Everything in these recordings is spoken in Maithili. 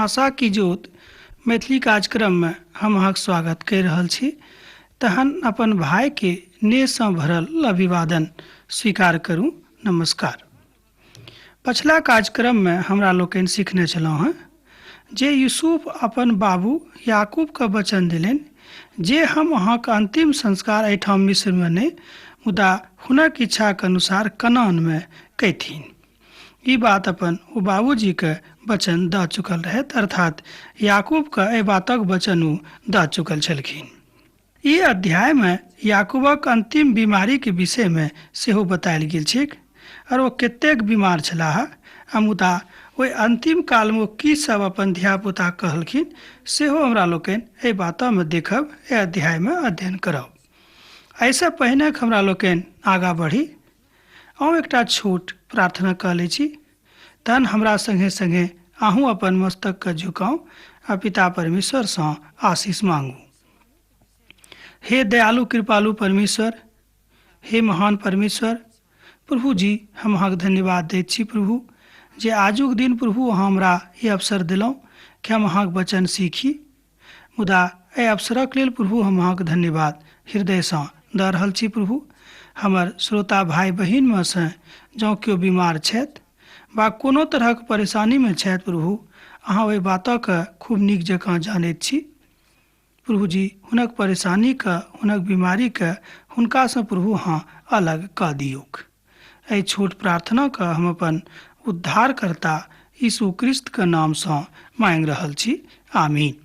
आशा की ज्योत मैथिली कार्यक्रम में हम अहाँक स्वागत कर रहल छी। तहन अपन भाई के नेसँ भरल अभिवादन स्वीकार करूं। नमस्कार। पछला कार्यक्रम में हमरा लोकनि सीखने छलहुँ हैं जे यूसुफ अपन बाबू याकूब के वचन दिलनि जे हम अहाँक अंतिम संस्कार एहिठाम मिस्र में नहि मुदा हुनक इच्छा के अनुसार कनान में कैथिन। ई बात अपन ओ बाबूजी के वचन द चुकल रहत, अर्थात याकूब के एहि बातक वचन ओ द चुकल छलखिन। ई अध्याय में याकूबक अंतिम बीमारी के विषय में सेहो बतायल गेल छैक और ओ कतेक बीमार छलाह आ मुदा ओहि अंतिम काल में की सब अपन धियापुता कहलखिन सेहो हमरा लोकनि एहि बात में देखब, एहि अध्याय में अध्ययन करब। ऐसे पहिने हमरा लोकनि आगा बढ़ी अहूँ एकटा छोट प्रार्थना कऽ लै छी, तहन हमरा संगे संगे अहूँ अपन मस्तक के झुकाऊ आ पिता परमेश्वर से आशीष मांगू। हे दयालु कृपालु परमेश्वर, हे महान परमेश्वर, प्रभु जी हम अहाँके धन्यवाद दैत छी प्रभु जे आजुक दिन प्रभु अहाँ हमरा ये अवसर दिलहुँ कि हम अहाँके वचन सीखी। मुदा एहि अवसरक लेल प्रभु हम अहाँके धन्यवाद हृदय से दऽ रहल छी प्रभु। हमर श्रोता भाई बहिन में से जँ केओ बीमार छथि वा कोनो तरहक परेशानी में छथि प्रभु, अहाँ ओहि बातक खूब नीक जकाँ जानैत छी प्रभु जी। हुनक परेशानी के, हुनक बीमारी के हुनका से प्रभु अहाँ अलग कऽ दियौक। एहि छोट प्रार्थना के हम अपन उद्धारकर्ता यीशु क्रिस्त के नाम से मांग रहल छी, आमीन।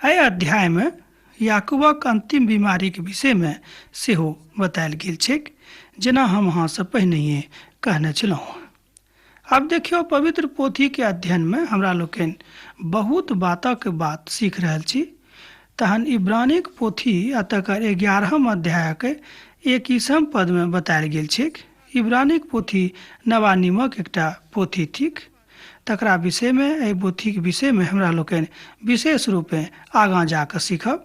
एहि अध्याय में याकूबक अंतिम बीमारी के विषय में सेहो बतायल गेल छैक, जेना हम अहाँ से पहिनहिए कहने छलहुँ। अब देखियो पवित्र पोथी के अध्ययन में हमरा लोकनि बहुत बातक बात सीख रहल छी। तहन इब्रानिक पोथी आ तकर 11 अध्याय के 21 पद में बतायल गेल छैक। इब्रानिक पोथी नवा निमक एकटा पोथी थिक। तकरा विषय में, एहि पोथी के विषय में हमरा लोकनि विशेष रूपे आगाँ जाकऽ सीखब।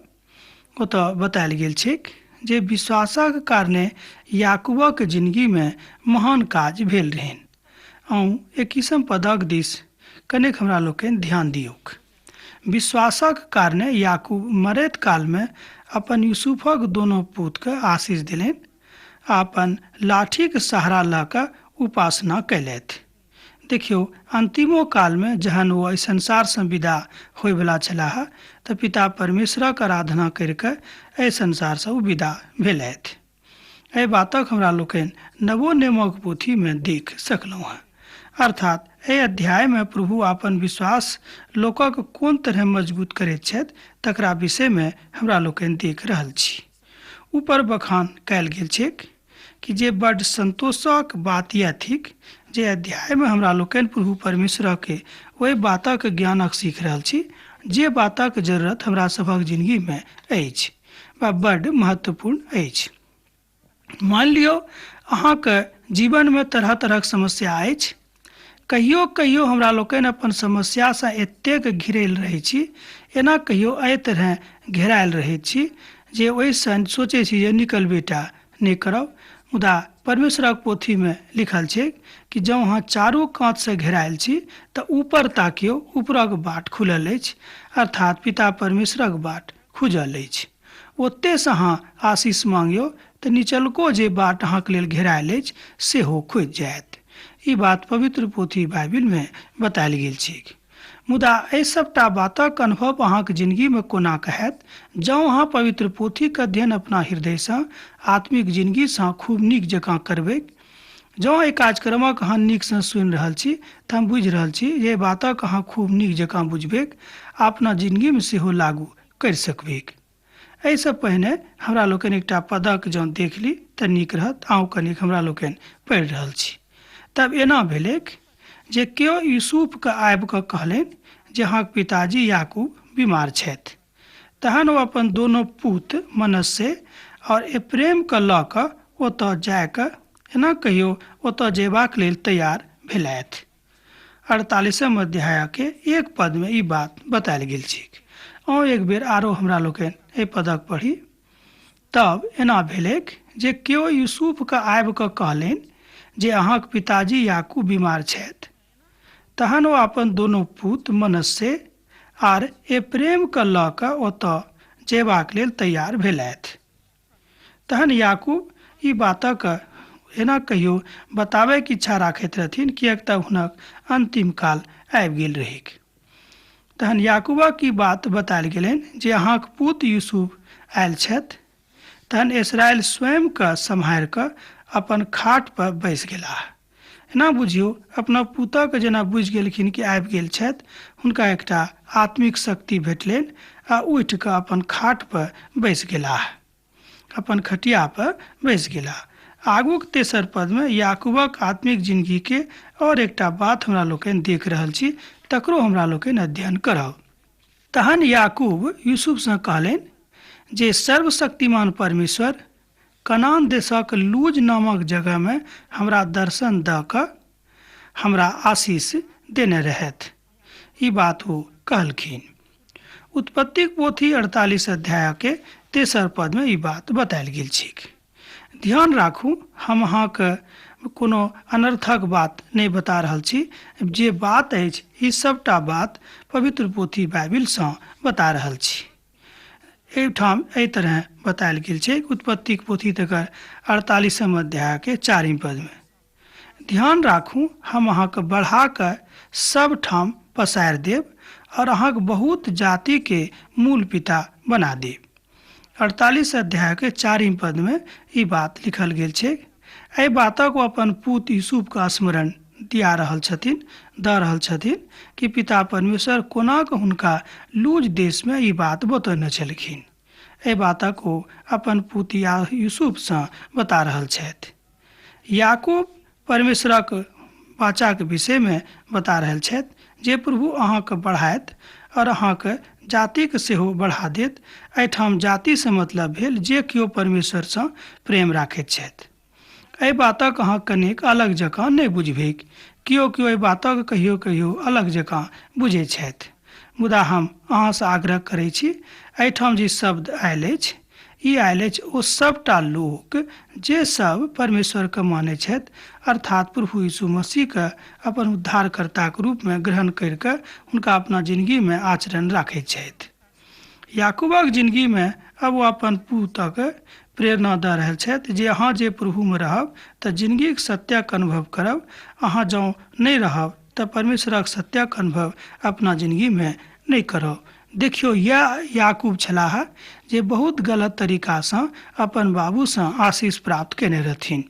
ओतऽ बतायल गेल छैक जे विश्वासक कारणे याकूबक जिंदगी में महान काज भेल रहनि। अहूँ 21 पदक दिस कनेक हमरा लोकनि ध्यान दियौक। विश्वासक कारणे याकूब मरैत काल में अपन यूसुफक दोनों पुत के आशीष दिलनि आ अपन लाठी के सहारा लऽ कऽ उपासना कैलथि। देखियो अंतिमो काल में जहन वो एहि संसार से विदा होयवला छलाह तऽ पिता परमेश्वरक आराधना करिके एहि संसार से विदा भेलथि। एहि बातक हमरा लोकनि नवो नियमक पोथी में देख सकलहुँ हैं। अर्थात एहि अध्याय में प्रभु अपन विश्वास लोकक कोन तरह मजबूत करैत छथि तकरा विषय में हमरा लोकनि देख रहल छी। ऊपर बखान कयल गेल छैक कि जे बड्ड संतोषक बात यह थिक जे अध्याय में हमरा लोकनि प्रभु परमेश्वर के ओहि बातक ज्ञानक सीख रहल छी जे बातक जरूरत हमरा सभक जिंदगी में अछि वा बड्ड महत्वपूर्ण अछि। मान लियो अहाँके जीवन में तरह तरहक समस्या अछि। कहियो कहियो हमरा लोकनि अपन समस्या से एतेक घिरल रहै छी, एना कहियो एहि तरह घेरायल रहै छी जे ओहिसँ सोचै छी जे निकल बेटा नहि करब। मुदा परमेश्वरक पोथी में लिखल छै कि जँ अहाँ चारू कात से घेरायल छी तऽ ऊपर ताकियो, ऊपरक बाट खुलल अछि, अर्थात पिता परमेश्वरक बाट खुजल अछि। ओतय से अहाँ आशीष मांगियो तऽ निचलको जे बाट अहाँके लेल घेरायल अछि सेहो खुजि जायत। ई बात पवित्र पोथी बाइबिल में बतायल गेल छै। मुदा एहि सबटा बातक अनुभव अहाँके जिंदगी में कोना कहत जँ अहाँ पवित्र पोथी के अध्ययन अपना हृदय से, आत्मिक जिंदगी से खूब नीक जकाँ करबै। जँ एहि कार्यक्रमक अहाँ नीक से सुनि रहल छी तऽ हम बुझि रहल छी जे बातक अहाँ खूब नीक जकाँ बुझबै, अपना जिंदगी में सेहो लागू करि सकबै। एहिसँ पहिने हमरा लोकनि एकटा पदक जँ देख ली तऽ नीक रहत। अहूँ कनिक हमरा लोकनि पढ़ि रहल छी। तब एना भेलैक जे केओ यूसुफ के आबि कऽ कहलनि जे अहाँक पिताजी याकूब बीमार छथि। तहन ओ अपन दोनों पुत मनश्शे और एप्रैम के लऽ कऽ ओतऽ जाकऽ एना कहियो ओतऽ जेबाक लेल तैयार भेलथि। 48 अध्याय के 1 पद में ई बात बतायल गेल छै। अहूँ एक बेर आरो हमरा लोकनि एहि पदक पढ़ी। तब एना भेलैक जे केओ यूसुफ के आबि कऽ कहलनि जे अहाँक पिताजी याकूब बीमार छथि। तहन ओ अपन दोनों पुत मनस्से आर एप्रेम के लऽ कऽ ओतऽ जेबाक लेल तैयार भेलथि। तहन याकूब ई बातक एना कहियो बताबैके इच्छा राखैत रहथिन, किएक तऽ हुनक अंतिम काल आबि गेल रहैक। तहन याकूबक ई बात बतायल गेलनि जे अहाँक पुत यूसुफ आयल छथि। तहन इस्राएल स्वयं के सम्हारि कऽ अपन खाट पर बैस गेलाह। एना बुझियौ, अपना पुतक जेना बुझि गेलखिन कि आबि गेल छथि, हुनका एकटा आत्मिक शक्ति भेटलनि आ उठि कऽ अपन खाट पर बैस गेलाह, अपन खटिया पर बैस गेलाह। आगूक तेसर पद में याकूबक आत्मिक जिंदगी के और एकटा बात हमरा लोकनि देख रहल छी, तकरो हमरा लोकनि अध्ययन करब। तहन याकूब यूसुफ से कहलनि जे सर्वशक्तिमान परमेश्वर कनान देशक लूज नामक जगह में हमरा दर्शन दऽ कऽ हमरा आशीष देने रहथि। ई बात वो कहलखिन। उत्पत्ति पोथी 48 अध्याय के तेसर पद में ई बात बतायल गेल छैक। ध्यान राखू, हम अहाँके कोनो अनर्थक बात नहीं बता रहल छी। जे बात अछि ई सबटा बात पवित्र पोथी बाइबिल से बता रहल छी। एहिठाम एहि तरह बतायल गेल छै उत्पत्ति पोथी तकर 48 अध्याय के 4 पद में, ध्यान राखू, हम अहाँके बढ़ा कऽ सब ठाम पसारि देब और अहाँके बहुत जाति के मूल पिता बना देब। 48 अध्याय के 4 पद में ई बात लिखल गेल छै। एहि बातक अपन पुत यूसुफ का स्मरण दिया रहल छथिन, दऽ रहल छथिन कि पिता परमेश्वर कोना कऽ हुनका लूज देश में ई बात बतौने छलखिन। एहि बातक ओ अपन पुत यूसुफ से बता रहल छथि। याकूब परमेश्वरक वाचा के विषय में बता रहल छथि जे प्रभु अहाँके बढ़ायत और अहाँके जाति के सेहो बढ़ा देत। एहिठाम जाति से मतलब भेल जे केओ परमेश्वर से प्रेम राखैत छथि। एहि बातक अहाँ कनिक अलग जकाँ नहीं बुझबैक। केओ केओ एहि बातक कहियो कहियो अलग जकाँ बुझै छथि, मुदा हम अहाँ से आग्रह करै छी, एहिठाम जे शब्द आयल अछि ई आयल अछि ओ सबटा लोक जे सब परमेश्वर के मानै छथि, अर्थात प्रभु यीशु मसीह के अपन उद्धारकर्ता के रूप में ग्रहण करके हुनका अपना जिंदगी में आचरण राखैत छथि। याकूबक जिंदगी में अब वो अपन पुतक प्रेरणा दऽ रहल छथि जे अहाँ जे प्रभु में रहब तऽ जिंदगी के सत्यक अनुभव करब। अहाँ जँ नहीं रहब तऽ परमेश्वरक सत्यक अनुभव अपना जिंदगी में नहीं करब। देखियो, यह याकूब छलाह जे बहुत गलत तरीका से अपन बाबू से आशीष प्राप्त केने रहथिन,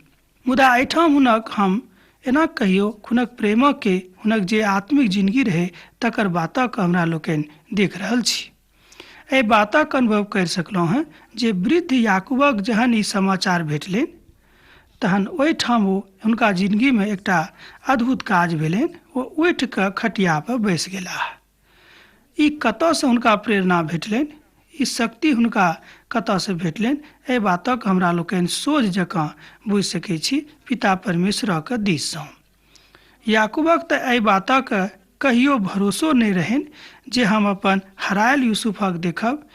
मुदा एहिठाम हुनक हम एना कहियो हुनक प्रेमक के हुनक जे आत्मिक जिंदगी रहे तकर बातक हमरा लोकनि देख रहल छी। एहि बातक अनुभव कर सकलहुँ हैं जे वृद्ध याकूबक जहन ई समाचार भेटलनि तहन ओहिठाम ओ हुनका जिंदगी में एकटा अद्भुत काज भेलनि। ओ उठि कऽ खटिया पर बैस गेलाह। ई कतऽ से हुनका प्रेरणा भेटलनि, ई शक्ति हुनका कतऽ से भेटलनि, एहि बातक हमरा लोकनि सोझ जकाँ बुझि सकै छी पिता परमेश्वरक दिस सँ। याकूबक तऽ एहि बातक कहियो भरोसो नहीं रहनि जे हम अपन हरायल यूसुफक देखब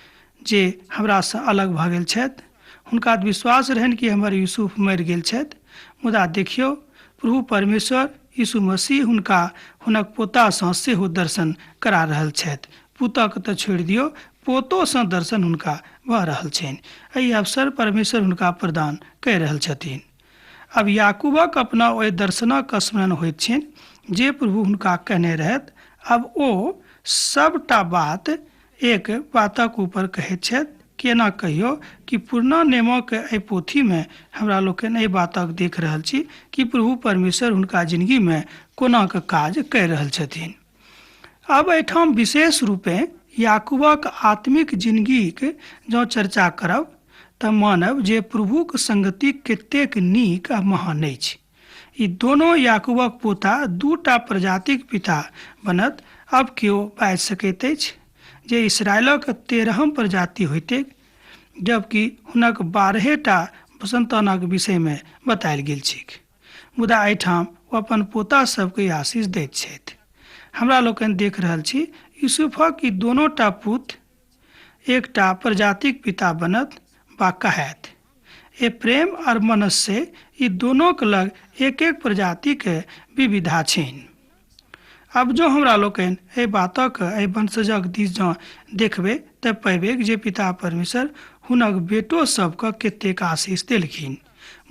जे हमरा से अलग भऽ गेल छथि। हुनका विश्वास रहनि कि हमर यूसुफ मरि गेल छथि, मुदा देखियौ, प्रभु परमेश्वर यीशु मसीह हुनका हुनक पोता सँ सेहो दर्शन करा रहल छथि। पुतक तऽ छोड़ि दियौ, पोतो सँ दर्शन हुनका भऽ रहल छनि। एहि अवसर परमेश्वर हुनका प्रदान कऽ रहल छथिन। अब याकूबक अपना ओहि दर्शनक स्मरण होइत छनि जे प्रभु हुनका कहने रहथि। अब ओ सबटा बात एक बातक ऊपर कहैत छथि। केना कहियो कि पुरना नियमक एहि पोथी में हमरा लोकनि एहि बातक देख रहल छी कि प्रभु परमेश्वर हुनका जिंदगी में कोना कऽ काज कऽ रहल छथिन। अब एहिठाम विशेष रूपे याकूबक आत्मिक जिंदगीक जँ चर्चा करब तऽ मानब जे प्रभुक संगति कतेक नीक आ महान अछि। ई दोनों याकूबक पोता दूटा प्रजातिक पिता बनत। अब केओ बाजि सकैत अछि जे इस्राएलक 13वीं प्रजाति होइते, जबकि हुनक 12टा संतानक विषय में बतायल गेल छैक, मुदा एहिठाम ओ अपन पोता सबके आशीष दैत छथि। हमरा लोकनि देख रहल छी यूसुफक ई दोनोटा पुत्र एकटा प्रजातिक पिता बनत वा कहैत। एप्रेम और मनस्से ई दोनों के लग एक एक प्रजाति के विविधा छनि। अब जो हमरा लोकनि एहि बातक एहि वंशजक दिस जँ देखबै तऽ पैबे जे पिता परमेश्वर हुनक बेटो सबके कतेक आशीष देलखिन,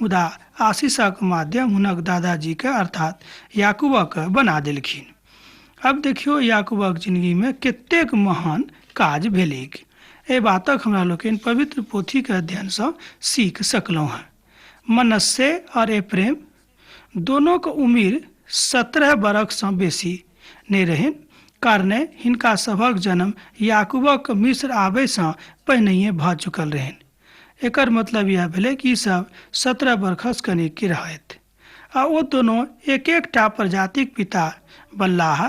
मुदा आशीषक माध्यम हुनक दादाजी के अर्थात याकूबक बना देलखिन। अब देखियो याकूबक जिंदगी में कतेक महान काज भेलैक। एहि बातक हमरा लोकनि पवित्र पोथी के अध्ययन से सीख सकलहुँ हैं। मनस्से और एप्रेम दोनों के उम्र 17 बरख से बेसी नहीं रहन, कारणे हिनका सभक जन्म याकूबक मिस्र आबे से पहिनहिए भ चुकल रहन। एकर मतलब यह भेलै कि सब 17 बरखस कनिक के रहत आ ओ दोनों एक एकटा प्रजातिक पिता बनलाह।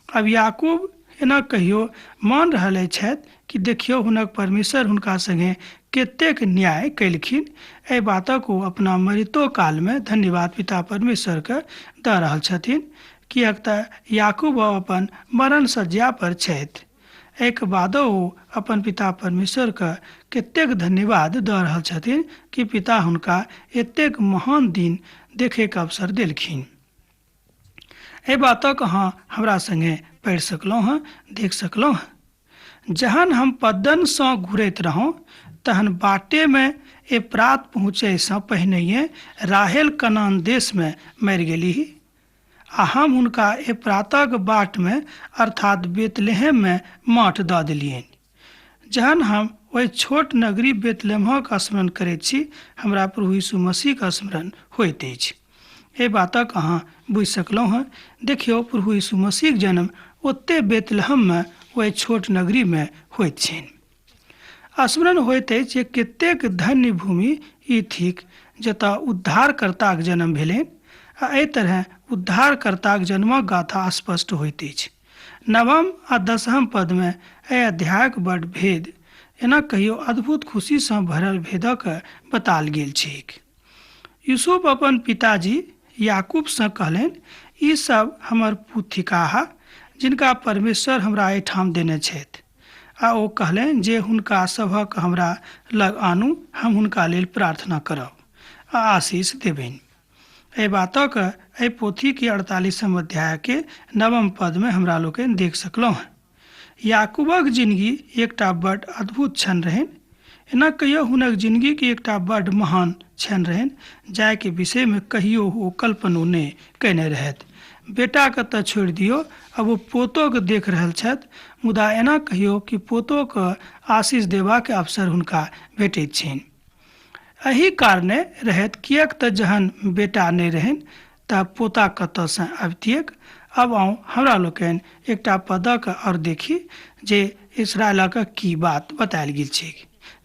अब याकूब एना कहियो मान रहल छथि कि देखियो हुनक परमेश्वर हुनका संगे कतेक न्याय कैलखिन। एहि बातक ओ अपना मरितो काल में धन्यवाद पिता परमेश्वर के दऽ रहल छथिन, किएक तऽ याकूब अपन मरण सज्जा पर छथि। एक बादो ओ अपन पिता परमेश्वर के कतेक धन्यवाद दऽ रहल छथिन कि पिता हुनका एतेक महान दिन देखे के अवसर देलखिन। एहि बातक अहाँ हमरा संगे पढ़ि सकलहुँ हैं, देख सकलहुँ हैं। जहन हम पद्दन से घुरैत रहौं तहन बाटे में ए प्रात पहुँचे से पहिनहिए राहेल कनान देश में मरि गेलीह आ हम हुनका ए प्रातक बाट में अर्थात बेतलेहम में माठ दऽ देलियनि। जहन हम ओहि छोट नगरी बेतलेहमक स्मरण करैत छी, हमरा प्रभु यीशु मसीह के स्मरण होइत अछि। एहि बातक अहाँ बुझि सकलहुँ हैं। देखियौ प्रभु यीशु मसीह के जन्म ओते बेतलेहम में ओहि छोट नगरी में होइत छनि। स्मरण होइत अछि जे कतेक धन्य भूमि ई थिक जतऽ उद्धारकर्ताक जन्म भेलनि आ एहि तरह उद्धारकर्ताक जन्मक गाथा स्पष्ट होइत अछि। नवम आ 10म पद में एहि अध्यायक बड़ भेद एना कहियो अद्भुत खुशी से भरल भेदक बताल गेल छैक। यूसुफ अपन पिताजी याकूब से कहलनि, ई सब हमर पुत थिकाह जिनका परमेश्वर हमरा एहिठाम देने छथि। आ ओ कहलनि जे हुनका सभक हमरा लग आनू, हम हुनका लेल प्रार्थना करब आ आशीष देबनि। एहि बातक एहि पोथी के 48 अध्याय के 9 पद में हमरा लोकनि देख सकलहुँ हैं। याकूबक जिंदगी एकटा बड़ अद्भुत क्षण रहन। एना कहियो हुनक जिंदगी के एकटा बड़ महान क्षण रहन, जाय के विषय में कहियो ओ कल्पनो नहि कयने रहथि। बेटा के तऽ छोड़ि दियौ, अब ओ पोतो के देख रहल छथि, मुदा एना कहियो कि पोतो के आशीष देबाक अवसर हुनका भेटैत छनि। एही कारणे रहत किएक तऽ जहन बेटा नहि रहन तऽ पोता कतऽ से अबितियक। अब आउ हमरा लोकनि एकटा पदक और देखी जे इस्राएलक की बात बतायल गेल छै।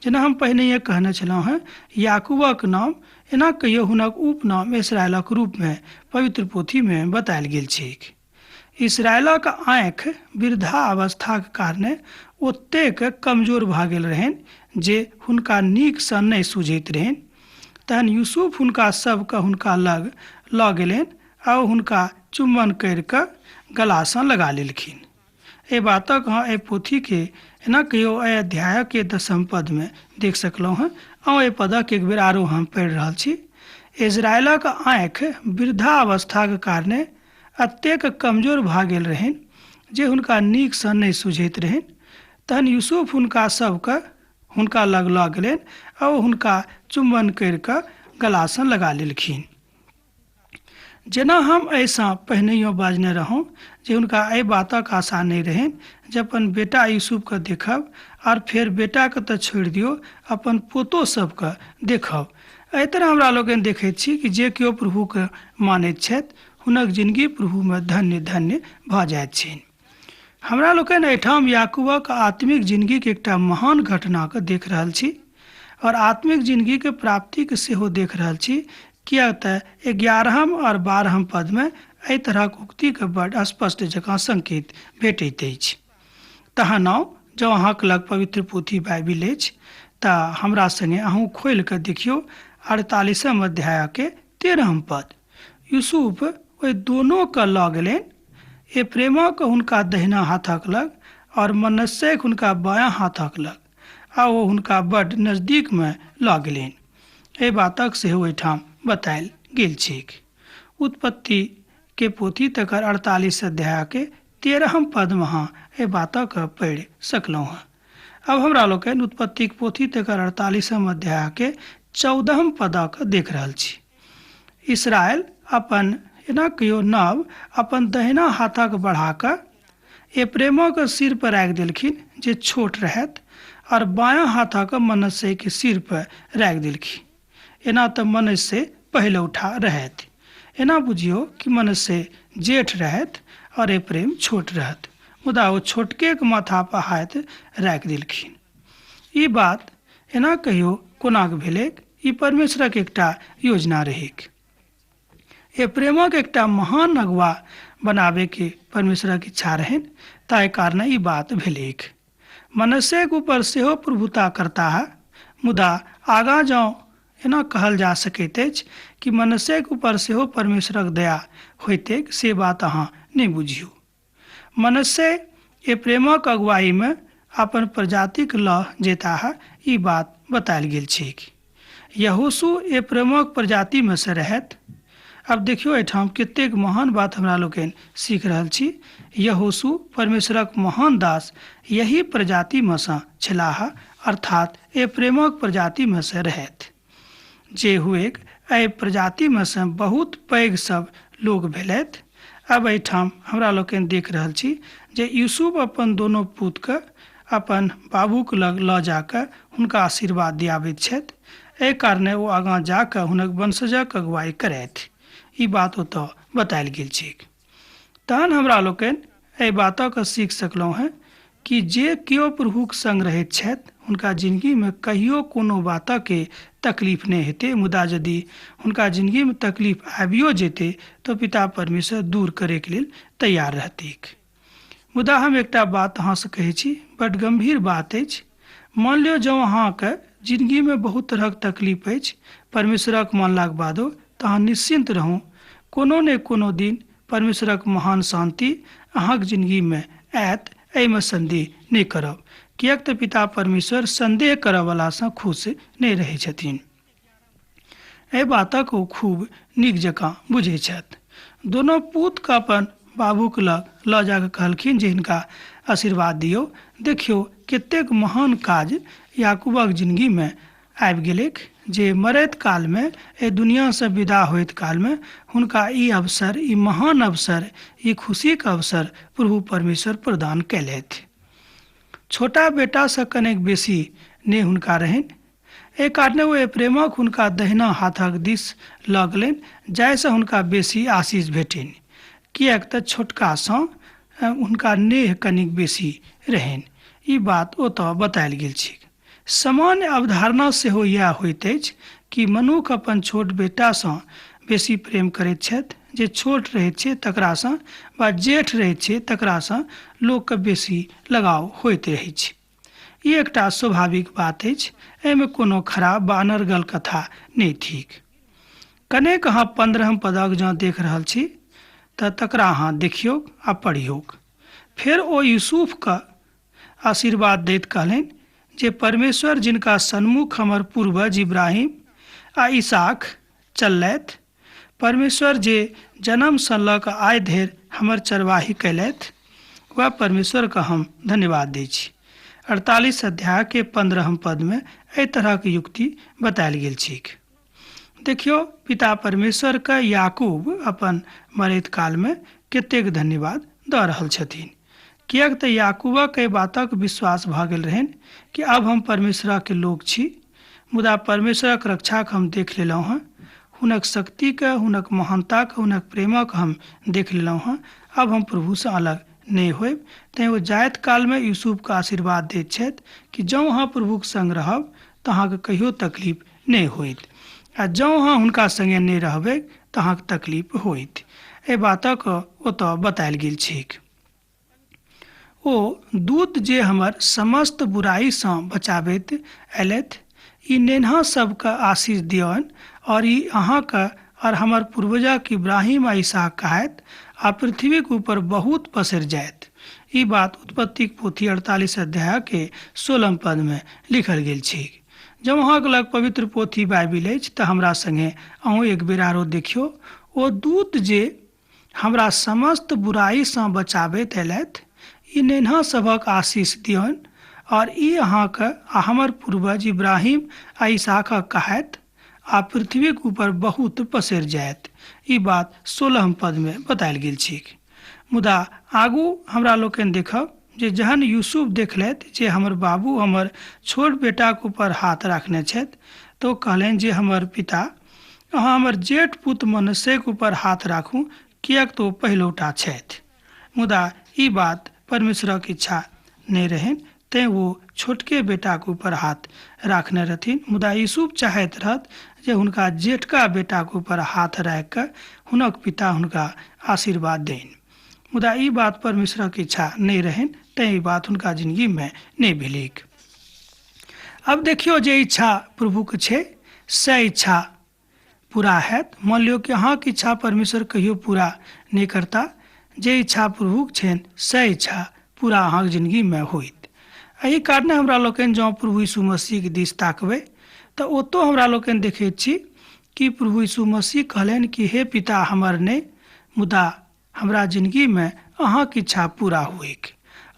जेना हम पहिने कहने छलहुँ हैं, याकूबक नाम एना कहियो हुनक उपनाम इस्राएलक रूप में पवित्र पोथी में बतायल गेल छैक। इस्राएलक आँखि वृद्धा अवस्थाक कारणे ओतेक कमजोर भऽ गेल रहनि जे हुनका नीक सँ नहि सूझैत रहनि। तहन यूसुफ हुनका सबके हुनका लग लऽ गेलनि आ हुनका चुम्बन करि कऽ गला सँ लगा लेलखिन। एहि बातक अहाँ एहि पोथी के एना कहियो एहि अध्याय के 10म पद में देख सकलहुँ हैं। आ एहि पदक एक बेर आरो हम पढ़ि रहल छी। इजरायलक आँखि वृद्धा अवस्थाक कारणे एतेक कमजोर भऽ गेल रहनि जे हुनका नीक सँ नहि सूझैत रहनि। तहन यूसुफ हुनका सबके हुनका लग लऽ गेलनि आ हुनका चुम्बन करि कऽ गला सँ लगा लेलखिन। जेना हम एहिसँ पहिनहियो बाजने रहौं जे हुनका एहि बातक आशा नहि रहनि जे अपन बेटा यूसुफके देखब और फेर बेटाके तऽ छोड़ि दियौ अपन पोतो सबके देखब। एहि तरह हमरा लोकनि देखैत छी कि जे केओ प्रभुके मानैत छथि हुनक जिंदगी प्रभुमे धन्य धन्य भऽ जाइत छनि। हमरा लोकनि एहिठाम याकूबक आत्मिक जिंदगीके एकटा महान घटनाके देख रहल छी और आत्मिक जिंदगीके प्राप्तिके सेहो देख रहल छी, किया तऽ 11म और 12म पद में एहि तरहक उक्तिके बड़ स्पष्ट जकाँ संकेत भेटैत अछि। तहन आउ जँ अहाँके लग पवित्र पोथी बाइबिल अछि तऽ हमरा संगे अहूँ खोलि कऽ देखियौ 48म अध्याय के 13म पद। यूसुफ ओहि दोनों के लऽ गेलनि, एप्रेमक हुनका दहिना हाथक लग और मनस्सेक हुनका बायाँ हाथक लग, आ ओ हुनका बड़ नजदीक में लऽ गेलनि। एहि बातक सेहो ओहिठाम बतायल गेल छैक। उत्पत्ति के पोथी तकर 48 अध्याय के 13 पद में अहाँ ए बातक पढ़ि सकलहुँ हँ। अब हमरा लोकनि उत्पत्तिक पोथी तकर 48 अध्याय के 14 पदक देख रहल छी। इसराइल अपन एना कहियो नव अपन दहिना हाथक बढ़ा कऽ एप्रेमक सिर पर राखि देलखिन जे छोट रहत, और बायां हाथक मनस्से के सिर पर राखि देलखिन। एना तऽ मनस्से पहले उठा रहत। एना बुझियो कि मनस्से जेठ रहत और एप्रेम छोट रहत, मुदा ओ छोटके के माथा पर हाथ राखि देलखिन। ई बात एना कहियो कोनाक भेलैक? ई परमेश्वरक एकटा योजना रहेक। एप्रेमक एकटा महान अगुआ बनाबे के परमेश्वरक इच्छा रहन, ताहि कारण ई बात भेलैक। मनस्से के ऊपर सेहो प्रभुता करता है, मुदा आगाँ जाओ एना कहल जा सकैत अछि कि मनस्से के ऊपर सेहो परमेश्वरक दया होइतेक, से बात अहाँ नहि बुझियो। मनस्से एप्रेमक अगुवाई में अपन प्रजातिक लऽ जेता है, ई बात बतायल गेल छै। यहोशू एप्रेमक प्रजाति में से रहत। अब देखियो एठाम कतेक महान बात हमरा लोकनि सीख रहल छी। यहोशू परमेश्वरक महान दास यही प्रजाति में से छलाह, अर्थात एप्रेमक प्रजाति में से रहत। जे हुएक एहि प्रजाति में से बहुत पैघ सब लोग भेलथि। अब एठाम हमरा लोकनि देख रहल छी जे यूसुफ अपन दोनों पुतके अपन बाबूक लग लऽ जाकऽ हुनका आशीर्वाद दियाबैत छथि। एहि कारणे ओ आगाँ जाकऽ हुनक वंशजक अगुवाई करथि। ई बात ओतऽ बतायल गेल छै। तहन हमरा लोकनि एहि बातक सीख सकलहुँ हैं कि जे केओ प्रभुक संग रहैत छथि हुनका जिंदगी में कहियो कोनो बातक के तकलीफ नहीं हेतै, मुदा यदि हुनका जिंदगी में तकलीफ आबियो जेतै तो पिता परमेश्वर दूर करे के लेल तैयार रहतीक। मुदा हम एकटा बात अहाँ से कहै छी, बड़ गंभीर बात अछि। मान लियो जँ अहाँके जिंदगी में बहुत तरहक तकलीफ अछि, परमेश्वरक मानलाक बादो तऽ अहाँ निश्चिंत रहू, कोनो ने कोनो दिन परमेश्वरक महान शांति अहाँक जिंदगी में आयत, एहिमे संदेह नहीं करब। किएक तऽ पिता परमेश्वर संदेह करय वाला से खुश नहीं रहै छथिन। एहि बातक ओ खूब नीक जकाँ बुझै छथि। दोनों पुत के अपन बाबूक लग लऽ जाकऽ कहलखिन जे हिनका आशीर्वाद दियौ। देखियौ कतेक महान काज याकूबक जिंदगी में आबि गेलैक, जे मरैत काल में एहि दुनिया से विदा होइत काल में हुनका ई अवसर, ई महान अवसर, ई खुशी के अवसर प्रभु परमेश्वर प्रदान कैलथि। छोटा बेटा से कनेक बेसी ने हुनका रहनि। एहि कारणे ओ एप्रेमक हुनका दहिना हाथक दिस लऽ गेलनि, जाहिसँ हुनका बेसी आशीष भेटनि। किएक तऽ छोटका सँ हुनका नेह कनिक बेसी रहनि। ई बात ओतऽ बतायल गेल छै। सामान्य अवधारणा सेहो इएह होइत अछि कि मनुष्य अपन छोट बेटा सँ बेसी प्रेम करैत छथि। जे छोट रहैत छै तकरासँ वा जेठ रहैत छै तकरासँ लोकके बेसी लगाव होइत रहैत छै। ई एकटा स्वाभाविक बात अछि, एहिमे कोनो खराब वा अनर्गल कथा नहि थिक। कनेक अहाँ 15 पदक जँ देख रहल छी तऽ तकरा अहाँ देखियौ आ पढ़ियौ। फेर ओ यूसुफके आशीर्वाद दैत कहलनि जे परमेश्वर जिनका सन्मुख हमर पूर्वज इब्राहिम आ इसहाक चललथि, परमेश्वर जे जन्म सँ लऽ कऽ आइ धरि हमर चरवाही कैलथि, वह परमेश्वर का हम धन्यवाद दै छी। 48 अध्याय के 15 पद में एहि तरहक युक्ति बतायल गेल छैक। देखियौ पिता परमेश्वर के याकूब अपन मरैत काल में कतेक धन्यवाद दऽ रहल छथिन। किएक तऽ याकूबक एहि बातक विश्वास भऽ गेल रहनि कि अब हम परमेश्वरक के लोक छी, मुदा परमेश्वरक रक्षाक हम देख लेलहुँ हँ, हुनक शक्तिके, हुनक महानताके, हुनक प्रेमक हम देख लेलहुँ हँ। अब हम प्रभु से अलग नहीं होब। तैँ ओ जायत काल में यूसुफके आशीर्वाद दैत छथि कि जँ अहाँ प्रभुक संग रहब तऽ अहाँके कहियो तकलीफ नहीं होइत, आ जँ अहाँ हुनका संगे नहीं रहबै तऽ अहाँके तकलीफ होइत। एहि बातक ओतऽ बतायल गेल छैक। ओ दूत जे हमर समस्त बुराई सँ बचाबैत अयलथि, ई नेन्हा सबके आशीष दियौन, और ई अहाँके और हमर पूर्वजक इब्राहिम आ इसहाक कहत आ पृथ्वी के ऊपर बहुत पसरि जायत। ई बात उत्पत्ति पोथी 48 अध्याय के 16 पद में लिखल गेल छै। जब अहाँके लग पवित्र पोथी बाइबिल अछि तऽ हमरा संगे अहूँ एक बेर आरो देखियौ। ओ दूत जे हमरा समस्त बुराई सँ बचाबैत अयलथि। ई नेन्हा सभक आशीष दियौन और ई अहाँके आ हमर पूर्वज इब्राहिम आ इसहाकक कहैत आ पृथ्वीक ऊपर बहुत पसरि जायत। ई बात 16 पद में बतायल गेल छी। मुदा आगू हमरा लोकनि देखब जे जहन यूसुफ देखलथि जे हमर बाबू हमर छोट बेटाक ऊपर हाथ राखने छथि तऽ ओ कहलनि जे हमर पिता, अहाँ हमर जेठ पुत्र मनश्शेक ऊपर हाथ राखू, किएक तऽ ओ पहिलौटा छथि। मुदा ई बात परमेश्वरक इच्छा नहि रहनि, तैँ वो छोटके बेटाक ऊपर हाथ राखने रहथिन। मुदा यूसुफ चाहैत रहत जे हुनका जेठका बेटाक ऊपर हाथ राखि कऽ हुनक पिता हुनका आशीर्वाद देनि। मुदा ई बात परमेश्वरक इच्छा नहि रहनि, तैँ ई बात हुनका जिंदगी में नहि भेलिक। अब देखियो जे इच्छा प्रभुके छै से इच्छा पूरा हैत। मान लियो कि अहाँके इच्छा परमेश्वर कहियो पूरा नहीं करता। जे इच्छा प्रभुक छनि से इच्छा पूरा अहाँके जिंदगी में होइत। एहि कारणे हमरा लोकनि जँ प्रभु यीशु मसीह के दिस ताकबै तऽ ओतौ हमरा लोकनि देखैत छी कि प्रभु यीशु मसीह कहलनि कि हे पिता हमर नहि, मुदा हमरा जिंदगी में अहाँके इच्छा पूरा होइक,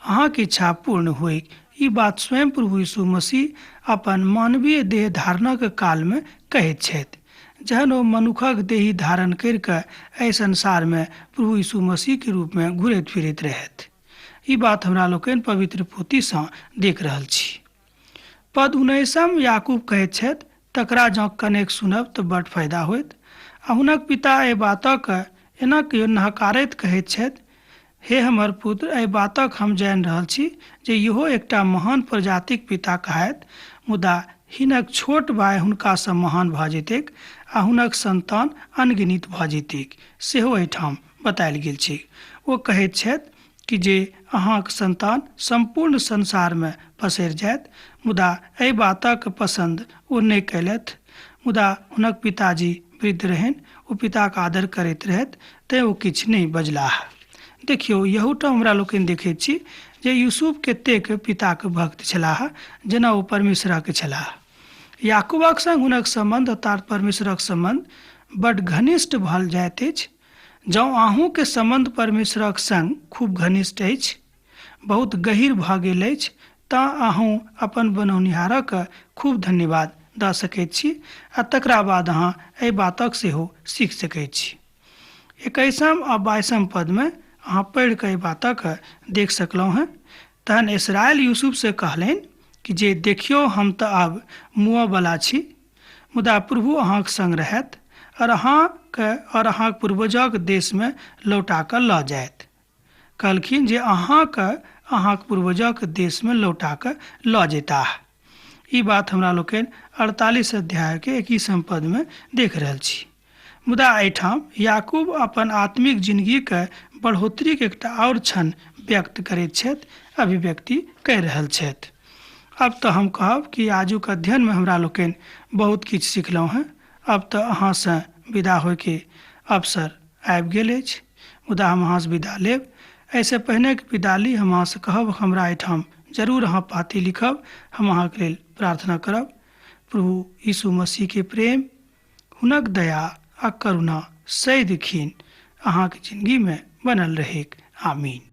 अहाँके इच्छा पूर्ण होइक। ई बात स्वयं प्रभु यीशु मसीह अपन मानवीय देह धारणक काल में कहैत छथि, जहन ओ मनुखक देही धारण करिके एहि संसार में प्रभु यीशु मसीह के रूप में घुरैत फिरैत रहथि। ई बात हमरा लोकनि पवित्र पोथी सँ देख रहल छी। पद 19 याकूब कहैत छथि, तकरा जँ कनेक सुनब तऽ बड्ड फायदा होइत। आ हुनक पिता एहि बातक एना नहकारैत कहैत छथि, हे हमर पुत्र, एहि बातक हम जानि रहल छी जे इहो एकटा महान प्रजातिक पिता कहाइत, मुदा हिनक छोट भाय हुनकासँ महान भऽ जेतैक आ हुनक संतान अनगिनित भऽ जेतैक, सेहो एहिठाम बतायल गेल छै। ओ कहैत छथि कि जे अहाँक संतान संपूर्ण संसार में पसरि जायत, मुदा एहि बातक पसंद ओ नहि कयलथि। मुदा हुनक पिताजी वृद्ध रहनि, ओ पिताक आदर करैत रहथि, तैँ ओ किछु नहि बजलाह। देखियौ, यहूठाम हमरा लोकनि देखैत छी जे यूसुफ कतेक पिताक भक्त छलाह, जेना ओ परमेश्वरक छलाह। याकूबक संग हुनक संबंध अर्थात परमेश्वरक संबंध बड्ड घनिष्ठ भऽ जाइत अछि। जँ अहूँके संबंध परमेश्वरक संग खूब घनिष्ठ अछि, बहुत गहीर भऽ गेल अछि, तऽ अहूँ अपन बनौनिहारक खूब धन्यवाद दऽ सकैत छी आ तकरा बाद अहाँ एहि बातक सेहो सीख सकैत छी। 21 आ 22 पद में अहाँ पढ़ि कऽ एहि बातक देख सकलहुँ हैं। तहन इसराइल यूसुफ से कहलनि कि जे देखियौ, हम तऽ आब मुआँवला छी, मुदा प्रभु अहाँक संग रहत और अहाँक पूर्वजक देश में लौटा कऽ लऽ जायत। कहलखिन जे अहाँक पूर्वजक देश में लौटा कऽ लऽ जेताह। ई बात हमरा लोकनि 48 अध्याय के 21 पद में देख रहल छी। मुदा एहिठाम याकूब अपन आत्मिक जिंदगी के बढ़ोतरी के एकटा और क्षण व्यक्त करैत छथि, अभिव्यक्ति कहि रहल छथि। अब तऽ हम कहब कि आजुक अध्ययन में हमरा लोकनि बहुत किछु सिखलहुँ हैं। अब तऽ अहाँसँ विदा होयके अवसर आबि गेल अछि, मुदा हम अहाँसँ विदा लेब। एहिसँ पहिने कि विदा ली, हम अहाँसँ कहब हमरा एहिठाम जरूर अहाँ पाती लिखब, हम अहाँके लेल प्रार्थना करब। प्रभु यीशु मसीह के प्रेम, हुनक दया आ करुणा सदिखन अहाँके जिंदगी में बनल रहेक। आमीन।